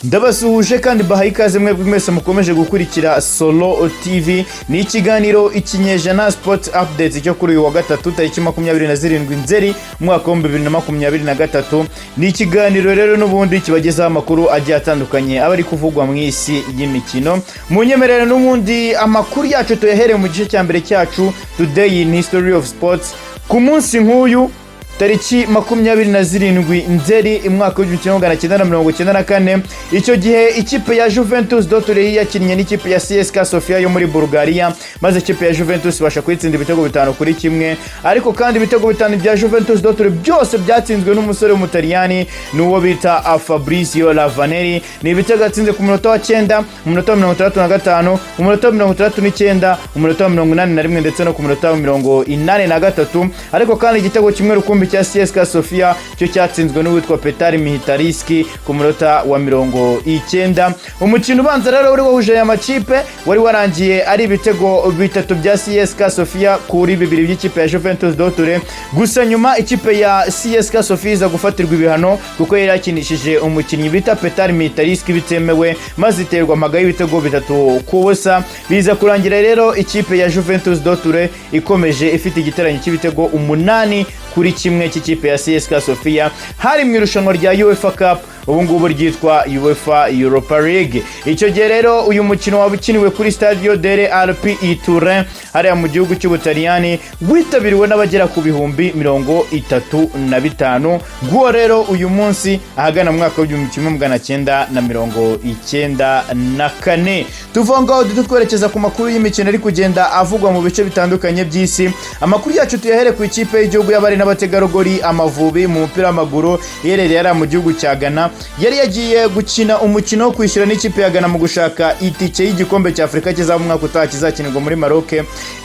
Ndabasuhuje kandi bahaye ikaze mwebwe mwese mukomeje gukurikira Solo TV. Ni ikiganiro ikinyejana Sport Updates cyo kuri uyu wa gatatu tariki 27 Nzeri mwaka wa 2023. Ni ikiganiro rero n'ubundi kibagezaho amakuru agiye atandukanye abari kuvugwa mu isi y'imikino. Munyemerere n'ubundi amakuru yacu tuyahere mu gice cya mbere cyacu Today in History of Sports ku munsi nk'uyu tariki 27 Nzeri mwaka wa 1994. Icyo gihe ikipe ya Juventus Dortmund yakinnye n'ikipe ya CSKA Sofia yo muri Bulgaria, maze ikipe ya Juventus basha kwitsinda ibitego 5-1. Ariko kandi ibitego 5 bya Juventus Dortmund byose byatsinzwe n'umusore w'umutaliyani n'uwo bita Fabrizio Lavaneri. Ni ibitego yatsinze ku munota wa 9, mu munota wa 35, mu munota wa 39, mu munota wa 81 ndetse no ku munota wa 83. Ariko kandi igitego kimwe rukumbi cya CSKA Sofia cyo cyatsinzwe n'uwitwa Petar Mihitariski ku munota wa 90. Umukino ubanza rero wari wahuje aya makipe wari warangiye ari ibitego 3 bya CSKA Sofia kuri 2 by'ikipe ya Juventus Dortmund. Gusa nyuma ikipe ya CSKA Sofia iza gufatirwa ibihano kuko yari yakinishije umukinnyi bita Petar Mihitariski bitemewe, maze iterwa amagaye ibitego 3-0. Biza kurangira rero ikipe ya Juventus Dortmund ikomeje ifite igiteranyo cy'ibitego 8-1 cy'ikipe ya CSKA Sofia hari mu irushanwa rya UEFA Cup, ubu ngubu ryitwa UEFA Europa League. Icyo gihe rero uyu mukino wabukiniwe kuri Stadio delle Alpi i Turin hariya mu gihugu cy'Ubutaliyani, witabiriwe n'abagera ku bihumbi 35. Guo rero uyu munsi ahagana mu mwaka wa 1994. Tuvangaho dutwerekeza ku makuru y'imikino ari kugenda avugwa mu bice bitandukanye by'isi. Amakuru yacu tuyahere ku ikipe y'igihugu y'abari n'abategarugori Amavubi mu mupira w'amaguru iherereye ari mu gihugu cya Ghana. Yari yagiye gukina umukino wo kwishyura n'ikipe ya Ghana mu gushaka itike y'igikombe cya Afrika kizaba mu mwaka utaha kizakinirwa muri Maroc.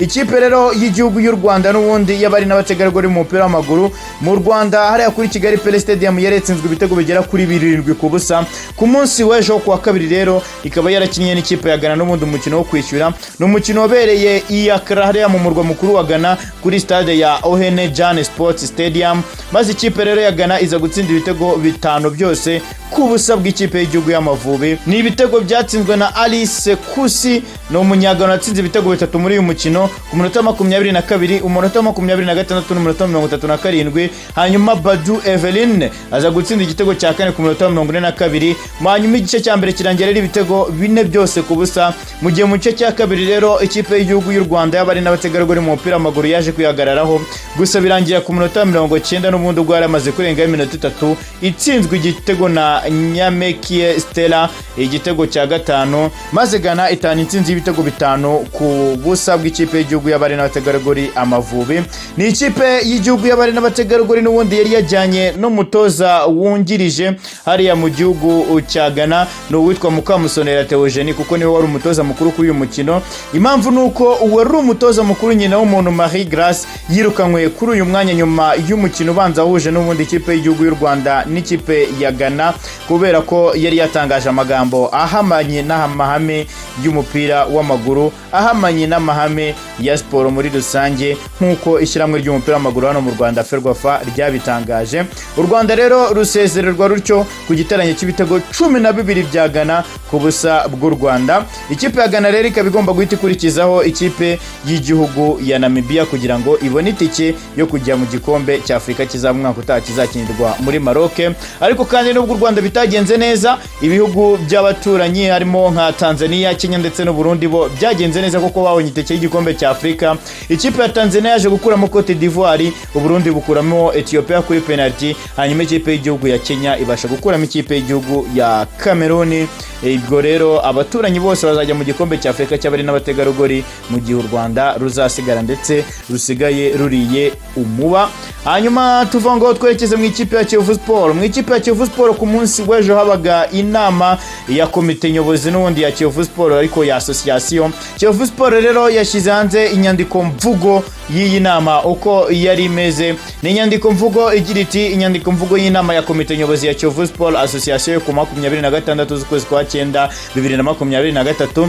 Ikipe rero y'igihugu y'u Rwanda n'ubundi y'abari n'abategarugori mu mupira w'amaguru mu Rwanda hariya kuri Kigali Pele Stadium yaretsinzwe ibitego bigera kuri 7-0 ku munsi w'ejo ku wa kabiri. Rero ikaba yarakinnye n'ikipe ya Ghana n'ubundi umukino wo kwishyura. N'umukino wabereye i Accra hariya mu murwa mukuru wa Ghana kuri stade ya OHN Jan Sports Stadium, maze ikipe rero ya Ghana iza gutsinda ibitego 5 byose ku busa bw'ikipe y'igihugu y'Amavubi. Ni ibitego byatsinzwe na Alice Kusi no umunyagano atsinze ibitego 3 muri uyu mukino ku munota 22, umunota 26 n'umunota 37. Hanyuma Badu Evelyn aza gutsinda igitego cya 4 ku munota 42. Hanyuma igice cya mbere kirangira ari ibitego 4 byose ku busa. Mu gihe mu gice cya kabiri rero ikipe y'igihugu y'u Rwanda y'abari n'abategarugori mu mupira w'amaguru yaje kwihagararaho, gusa birangira ku munota 90 n'ubundi ubwo yaramaze kurenga iminota 3 itsinzwe igitego na Nyamekie Stella igitego cya 5, maze Ghana itana intsinzi y'ibitego 5 ku busa bw'ikipe y'igihugu y'abari n'abategarugori Amavubi. Ni ikipe y'igihugu y'abari n'abategarugori n'ubundi yari yajyanye n'umutoza wungirije hariya mu gihugu cya Ghana no witwa Mukamusonera Theogenie, kuko niwe wari umutoza mukuru kuri uyu mukino. Impamvu nuko wari umutoza mukuru nyina w'umuntu Marie Grace yirukanywe kuri uyu mwanya nyuma y'umukino ubanza wahuje n'ubundi ikipe y'igihugu y'u Rwanda n'ikipe ya Ghana, kubera ko yari yatangaje amagambo ahamanye n'amahame y'umupira w'amaguru, ahamanye n'amahame ya siporo muri rusange, nk'uko ishyirahamwe ry'umupira w'amaguru hano mu Rwanda Ferwafa ryabitangaje. U Rwanda rero rusezererwa rutyo ku giteranyo cy'ibitego 12 bya Ghana ku busa bw'u Rwanda. Ikipe ya Ghana rero ikaba igomba guhita ikurikizaho ikipe y'igihugu ya Namibia kugira ngo ibone itike yo kujya mu gikombe cya Afrika kizaba mu mwaka utaha kizakinirwa muri Maroc. Ariko kandi nubwo u Rwanda bitagenze neza, ibihugu by'abaturanyi harimo nka Tanzania, Kenya ndetse n'u Burundi bo byagenze neza kuko babonye itike y'igikombe cya Afrika. Ikipe ya Tanzania yaje gukuramo Cote d'Ivoire, u Burundi bukuramo Ethiopia kuri penalty, hanyuma ikipe y'igihugu ya Kenya ibasha gukuramo ikipe y'igihugu ya Cameroon. Ibwo rero abaturanyi bose bazajya mu gikombe cya Afrika cy'abari n'abategarugori, mu gihe u Rwanda ruzasigara ndetse rusigaye ruriye umuba. Hanyuma tuvangaho twerekeze mu ikipe ya Kiyovu Sport. Mu ikipe ya Kiyovu Sport ku munsi w'ejo habaga inama ya komite nyobozi n'ubundi ya Kiyovu Sport ariko ya association. Kiyovu Sport rero yashyize hanze inyandiko mvugo y'iyi nama uko yari imeze. Ni inyandiko mvugo igira iti: inyandiko mvugo y'inama ya komite nyobozi ya Kiyovu Sport Association yo ku 26 z'ukwezi kwa 9 2023.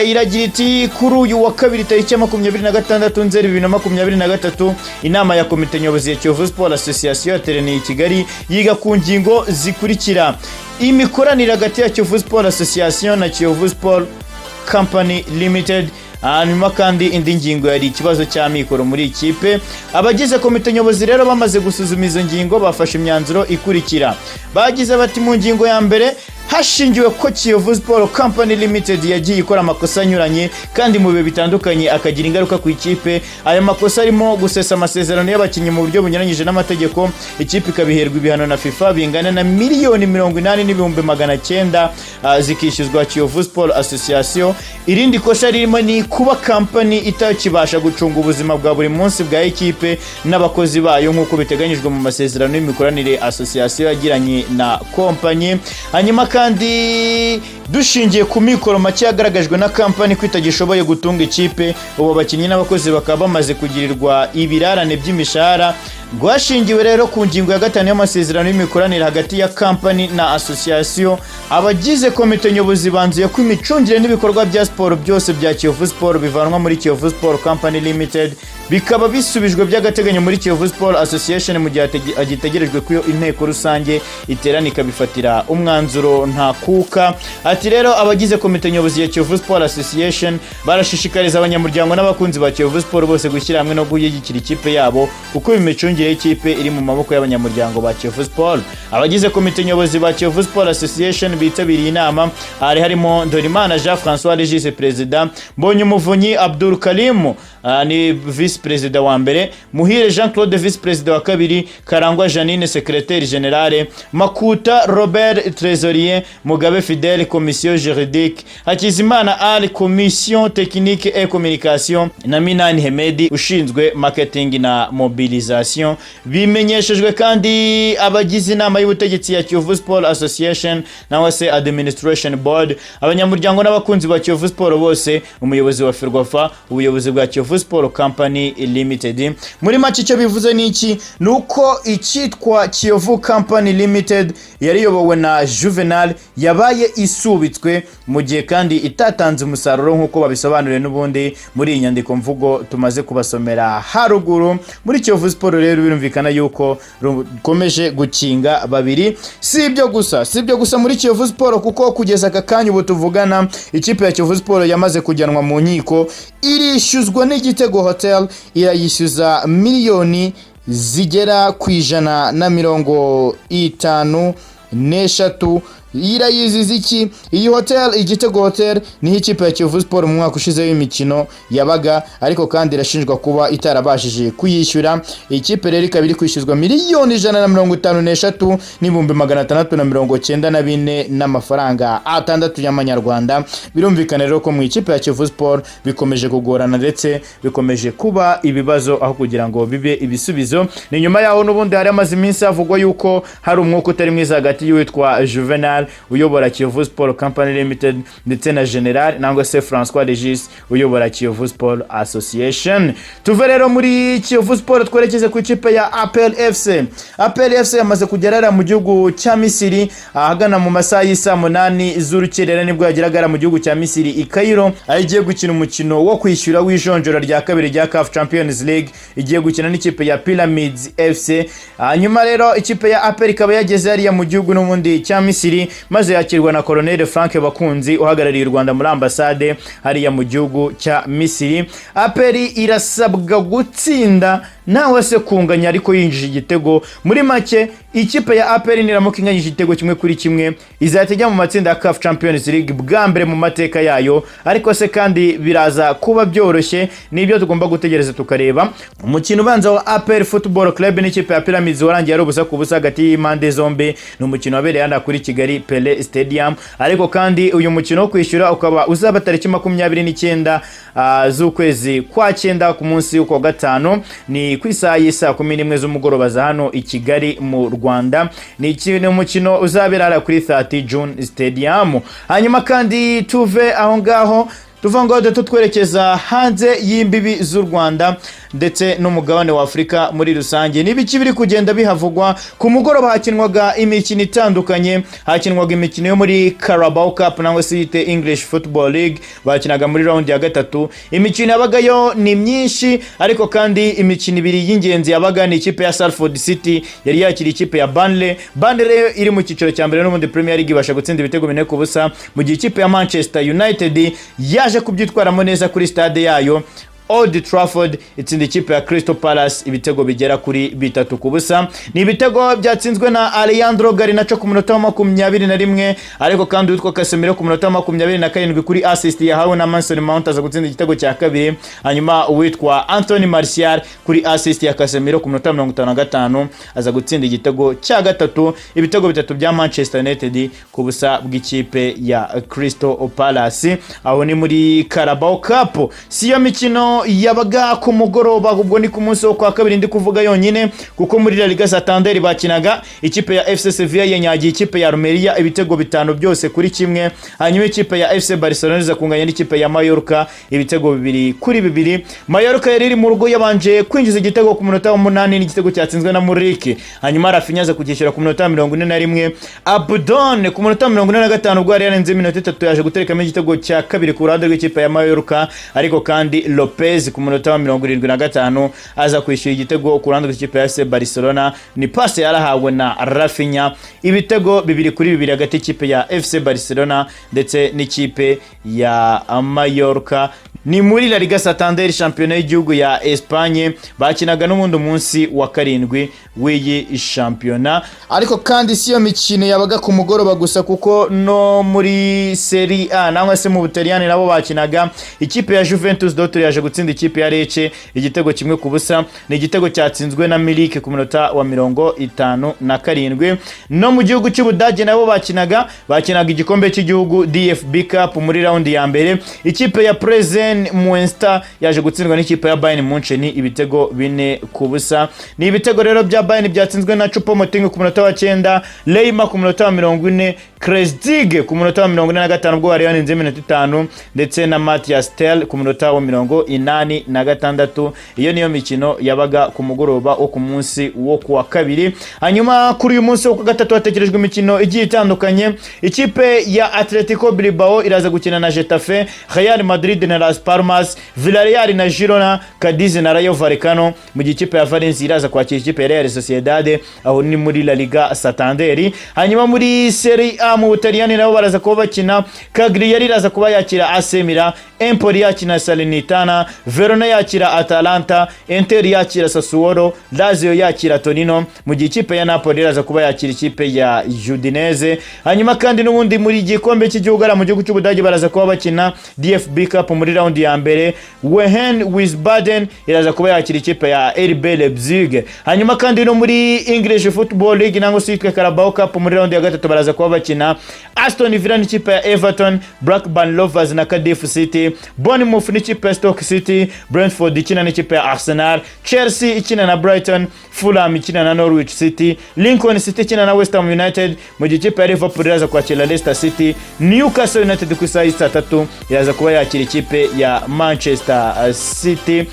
Iragira iti: kuri uyu wa kabiri tariki 26 Nzeri 2023 inama ya komite nyobozi ya Kiyovu Sport Association yateraniye i Kigali yiga ku ngingo zikurikira: imikoranire hagati ya Kiyovu Sport Association na Kiyovu Sport Company Limited. Hanyuma kandi indi ngingo yari ikibazo cy'amikoro muri ikipe. Abagize komite nyobozi rero bamaze gusuzuma izo ngingo bafashe imyanzuro ikurikira. Bagize bati mu ngingo ya mbere hashingiwe ko Kiyovu Sport Company Limited yagiye ikora amakosa anyuranye kandi mu bihe bitandukanye akagira ingaruka ku ikipe. Ayo makosa arimo gusesa amasezerano y'abakinnyi mu buryo bunyuranyije n'amategeko, ikipe ikabiherwa ibihano na FIFA bingana na miliyoni 80,900 zikishyuzwa Kiyovu Sport Association. Irindi kosa ririmo ni kuba company itakibasha gucunga ubuzima bwa buri munsi bwa ekipe n'abakozi bayo nk'uko biteganyijwe mu masezerano y'imikoranire association yagiranye na company. Hanyuma kandi dushingiye ku mikoro make yagaragajwe na company kwitagishoboye gutunga ikipe, ubu abakinnyi n'abakozi bakaba bamaze kugirirwa ibirarane by'imishahara. Gwashingiwe rero ku ngingo ya 5 y'amasezerano y'imikoranire hagati ya company na association. Abagize komite nyobozi banzuye ko imicungire n'ibikorwa bya sport byose bya Kiyovu Sport bivanwa muri Kiyovu Sport Company Limited bikaba bisubijwe by'agateganyo muri Kiyovu Sport Association mu gihe agitegerejwe ko inteko rusange iterana bifatira umwanzuro nta kuka. Ati rero abagize komite nyobozi ya Kiyovu Sport Association barashishikariza abanyamuryango n'abakunzi ba Kiyovu Sport bose gushyira hamwe no gushyigikira ikipe yabo kuko imicungire y'ikipe iri mu maboko y'abanyamuryango ba Kiyovu Sport. Abagize komite nyobozi ba Kiyovu Sport Association bitabiriye inama harimo Ndorimana Jean François Regis President, Mbonyumuvunyi Abdul Karim ni Vice President wa mbere, Muhire Jean Claude Vice President wa kabiri, Karangwa Janine Secrétaire Général, Makuta Robert Trésorier, Mugabe Fidèle Commission Juridique, Hakizimana Ali Commission Technique et Communication na Minani Hemedi ushinzwe Marketing na Mobilisation. Bimenyeshejwe kandi abagize inama y'ubutegetsi ya Kiyovu Sport Association nawe se Administration Board, abanyamuryango n'abakunzi ba Kiyovu Sport bose, umuyobozi wa Ferwafa, ubuyobozi bwa Kiyovu Sport Company Limited. Muri make icyo bivuze ni iki? Nuko icyitwa Kiyovu Company Limited yariyobowe na Juvenal yabaye isubitswe mu gihe kandi itatanze umusaruro nk'uko babisobanuriye n'ubundi muri iyi nyandiko mvugo tumaze kubasomera haruguru. Muri Kiyovu Sport rero birumvikana yuko rukomeje gukinga babiri. Si ibyo gusa muri Kiyovu Sport kuko kugeza aka kanya ubu tuvugana ikipe ya Kiyovu Sport yamaze kujyanwa mu nkiko, irishyuzwa n'Igitego Hotel, irayishyuza miliyoni zigera ku 153. Irayiziza iki? Iyi hotel Igitego Hotel ni ikipe ya Kiyovu Sport mu mwaka ushize w'imikino yabaga, ariko kandi irashinjwa kuba itarabashije kuyishyura. Ikipe rero ikaba iri kwishyuzwa miliyoni 153,694 n'amafaranga atandatu y'amanyarwanda. Birumvikana rero ko mu ikipe ya Kiyovu Sport bikomeje kugorana ndetse bikomeje kuba ibibazo aho kugira ngo bibe ibisubizo. Ni nyuma yaho n'ubundi hari amaze iminsi havugwa yuko hari umwuka utari mwiza hagati y'uwitwa Juvenal uyobora Kiyovu Sport Company Limited ndetse na General nangwa se François Regis uyobora Kiyovu Sport Association. Tuve rero muri Kiyovu Sport twerekeze ku ikipe ya APR FC. APR FC yamaze kugerera mu gihugu cya Misiri ahagana mu masaha y'isa 8 z'urukerera nibwo yagiragara mu gihugu cya Misiri i Cairo, agiye gukina umukino wo kwishyura w'ijonjora rya kabiri rya CAF Champions League, igiye gukina n'ikipe ya Pyramids FC. Hanyuma rero ikipe ya APR ikaba yageze hariya mu gihugu n'ubundi cya Misiri maze yakirwa na Colonel Frank Bakunzi uhagarariye u Rwanda muri ambassade hariya mu gihugu cya Misiri. APR irasabwa gutsinda nawe se kunganya ariko yinjije igitego. Muri make ikipe ya APR niramuka inganyije igitego kimwe kuri kimwe izatejya mu matsinda ya CAF Champions League bwa mbere mu mateka yayo, ariko se kandi biraza kuba byoroshye, nibyo tugomba gutegereza tukareba. Umukino ubanza wa APR Football Club n'ikipe ya Pyramids warangiye ari ubusa ku busa hagati y'impande zombi. Ni umukino wabereye hano kuri Kigali Pele Stadium, ariko kandi uyu mukino wo kwishyura ukaba uzaba tariki 29 z'ukwezi kwa 9 ku munsi wa gatanu, ni ku isaha y'isa 11 z'umugoroba za hano i Kigali mu Rwanda. Ni umukino uzabera kuri 30 June Stadium. Hanyuma kandi tuve aho ngaho tuva ngo tutwerekeza hanze y'imbibi z'u Rwanda. ndetse n'umugabane wa Afurika muri rusange. N'ibiki biri kugenda bihavugwa. Ku mugoroba hakinwaga imikino itandukanye, hakinwaga imikino yo muri Carabao Cup nangwa se yite English Football League, bakinaga muri round ya gatatu. Imikino yabagayo ni myinshi, ariko kandi imikino ibiri y'ingenzi yabaga ni ikipe ya Salford City yari yakira ikipe ya Burnley. Burnley iri mu cyiciro cya mbere n'ubundi Premier League ibasha gutsinda ibitego 4-0, mu gihe ikipe ya Manchester United yaje kubyitwaramo neza kuri stade yayo Old Trafford itsinda ikipe ya Crystal Palace ibitego bigera kuri 3-0. Ni ibitego byatsinzwe na Alejandro Garnacho ku munota wa 21, ariko kandi witwa Casemiro ku munota wa 27 kuri assist yahawe na Mason Mount aza gutsinda igitego cya kabiri. Hanyuma uwitwa Anthony Martial kuri assist ya Casemiro ku munota wa 55 aza gutsinda igitego cya gatatu. Ibitego bitatu bya Manchester United ku busa bw'ikipe ya Crystal Palace. Aho ni muri Carabao Cup. Siyo mikino yabaga ku mugoroba, ubwo ni ku munsi wo kwa kabiri ndi kuvuga yonyine, kuko muri La Liga Santander bakinaga ikipe ya FC Sevilla yanyagiye ikipe ya Almeria ibitego 5 byose kuri kimwe. Hanyuma ikipe ya FC Barcelona iza kunganya n'ikipe ya Mallorca ibitego 2-2. Mallorca yari iri mu rugo yabanje kwinjiza igitego ku munota wa 8 n'igitego cyatsinzwe na Muriqi. Hanyuma Rafinha aza kukishyura ku munota wa 41. Abdon ku munota wa 45 ubwo yari yarenze iminota 3 yaje guterekamo igitego cya kabiri ku ruhande rw'ikipe ya Mallorca, ariko kandi Lopez ku munota wa 75 aza kwishyura igitego ku ruhande rw'ikipe ya FC Barcelona. Ni passe yarahawe na Rafinha. Ibitego 2-2 hagati y'ikipe ya FC Barcelona ndetse n'ikipe ya Mallorca. Ni muri La Liga Santander shampiyona y'igihugu ya Espagne, bakinaga n'ubundi munsi wa 7 w'iyi shampiyona. Ariko kandi siyo mikino yabaga ku mugoroba gusa, kuko no muri Serie A nangwa se mu Butaliyani nabo bakinaga. Ikipe ya Juventus Dortmund yaje gutsinda ikipe ya Lecce igitego 1-0. Ni igitego cyatsinzwe na Milik ku munota wa 57. No mu gihugu cy'Ubudage nabo bakinaga igikombe cy'igihugu DFB Cup muri round ya mbere. Ikipe ya Prezen Münster yaje gutsindwa n'ikipe ya Bayern Munchen ibitego 4-0. Ni ibitego rero bya Bayern byatsinzwe na Choupo-Moting ku munota wa 9, Leyma ku munota wa 40, Krejcik ku munota wa 45 ubwo bari yaninze iminota 5, ndetse na Matthias Tel ku munota wa 86. Iyo niyo mikino yabaga ku mugoroba wo ku munsi wo kuwa kabiri. Hanyuma kuri uyu munsi wo ku gatatu hatekerejwe imikino igiye itandukanye. Ikipe ya Atletico Bilbao iraza gukina na Getafe, Real Madrid na Las Palmas, Villarreal na Girona, Cadiz na Rayo Vallecano, mu gihe ikipe ya Valencia iraza kwakira ikipe ya Real Sociedad. Aho ni muri La Liga Santander. Hanyuma muri Serie A mu Butaliyani nabo baraza kuba bakina. Cagliari iraza kuba yakira AC Milan, Empoli yakina Salernitana, Verona yakira Atalanta, Inter yakira Sassuolo, Lazio yakira Torino, mu gihe ikipe ya Napoli iraza kuba yakira ikipe ya Udinese. Hanyuma kandi n'ubundi muri gikombe cy'igihugu mu gihugu cy'Ubudage baraza kuba bakina DFB Cup muri round ya mbere. Wehen Wiesbaden iraza kuba yakira ikipe ya RB Leipzig. Hanyuma kandi no muri English Football League nangwa se yitwa Carabao Cup muri round ya gatatu baraza kuba bakina Aston Villa n'ikipe ya Everton, Blackburn Rovers na Cardiff City, Bournemouth n'ikipe ya Stoke City, Brentford ikina n'ikipe ya Arsenal, Chelsea ikina na Brighton, Fulham ikina na Norwich City, Lincoln City ikina na West Ham United, mu gihe ikipe ya Liverpool iraza kwakira Leicester City, Newcastle United ku isaha y'isa 3 iraza kuba yakira ikipe ya Manchester City.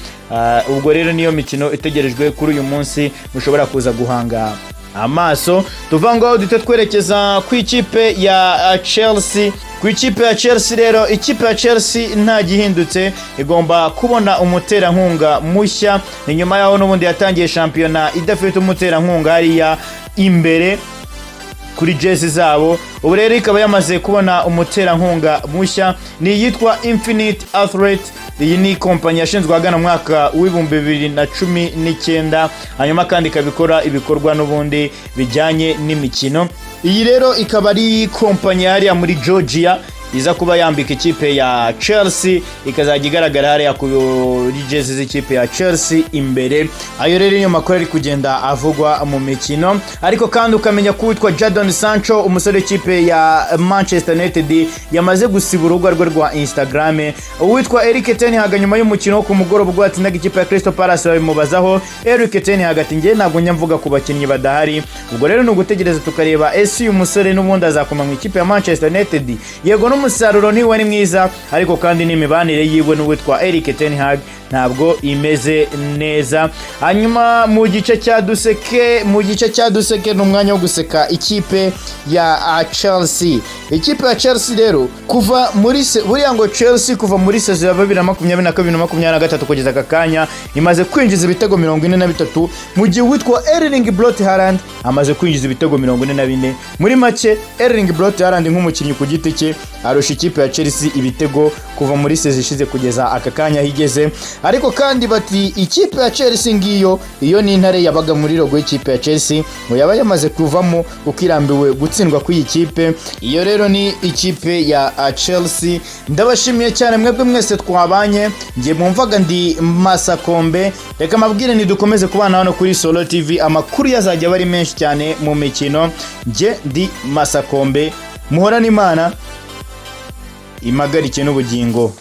Ubwo rero niyo mikino itegerejwe kuri uyu munsi mushobora kuza guhanga amaso. Tuvangaho dute twerekeza ku ikipe ya Chelsea. Ku ikipe ya Chelsea rero, ikipe ya Chelsea nta gihindutse, igomba kubona umuterankunga mushya. Inyuma yaho n'ubundi yatangiye shampiyona idafite umuterankunga hariya imbere kuri jezi zabo. Ubu rero ikaba yamaze kubona umuterankunga mushya, ni yitwa Infinite Athlete. Iyi ni kompanyi yashinzwe agana mwaka w'ibihumbi 2019, hanyuma kandi ikabikora ibikorwa n'ubundi bijyanye n'imikino. Iyi rero ikaba ari kompanyi hariya muri Georgia iza kuba yambika ikipe ya Chelsea, ikazajya igaragara hariya kuri jezi z'ikipe ya Chelsea imbere. Ayo rero niyo makuru ari kugenda avugwa mu mikino. Ariko kandi ukamenya ko witwa Jadon Sancho, umusore w'ikipe ya Manchester United, yamaze gusiba urubuga rwe rwa Instagram. Uwitwa Erik ten Hag nyuma y'umukino ku mugoroba ubwo yatsindaga ikipe ya Crystal Palace babimubazaho, Erik ten Hag ati ngiye ntabwo nyamvuga ku bakinnyi badahari. Ubwo rero ni ugutegereza tukareba ese uyu musore n'ubundi azakoma mu ikipe ya Manchester United. Yego n'umusaruro ntiwe ni mwiza, ariko kandi n'imibanire yiwe n'uwitwa Erik ten Hag ntabwo imeze neza. Hanyuma mu gice cya duseke n'umwanya wo guseka ikipe ya Chelsea. Ikipe ya Chelsea rero kuva muri buriya ngo Chelsea kuva muri season ya 2022-2023 kugeza aka kanya imaze kwinjiza ibitego 43, mu gihe witwa Erling Braut Haaland amaze kwinjiza ibitego 44. Muri make Erling Braut Haaland nk'umukinnyi ku giti cye arusha ikipe ya Chelsea ibitego kuva muri season ishize kugeza aka kanya higeze. Ariko kandi bati ikipe ya Chelsea ngiyo iyo ni intare yabaga muri logo y'ikipe ya Chelsea ngo yaba yamaze kuvamo ukirambiwe gutsindwa kw'iyi kipe. Iyo rero ni ikipe ya Chelsea. Ndabashimiye cyane mwebwe mwese twabanye, ngiye mumvaga ndi Masakombe. Reka mabwire ni dukomeze kubana hano kuri Solo TV, amakuru yazajya bari menshi cyane mu mikino. Nge ndi Masakombe, muhorane Imana impagarike n'ubugingo.